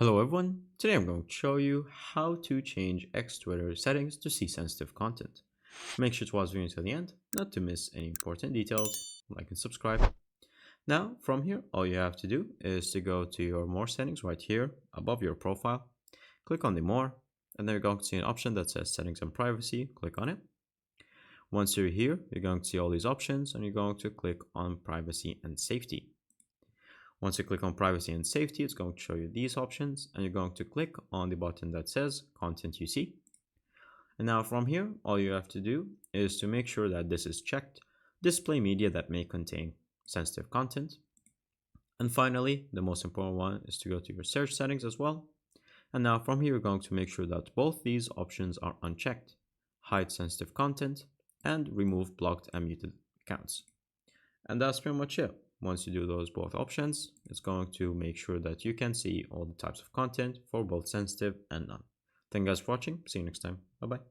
Hello everyone, today I'm going to show you how to change X Twitter settings to see sensitive content. Make sure to watch the video until the end, not to miss any important details, like and subscribe. Now from here, all you have to do is to go to your more settings right here above your profile, click on the more, and then you're going to see an option that says settings and privacy, click on it. Once you're here, you're going to see all these options and you're going to click on privacy and safety. Once you click on privacy and safety, it's going to show you these options and you're going to click on the button that says content you see. And now from here, all you have to do is to make sure that this is checked, display media that may contain sensitive content. And finally, the most important one is to go to your search settings as well. And now from here, you're going to make sure that both these options are unchecked, hide sensitive content and remove blocked and muted accounts. And that's pretty much it. Once you do those both options, it's going to make sure that you can see all the types of content for both sensitive and none. Thank you guys for watching. See you next time. Bye bye.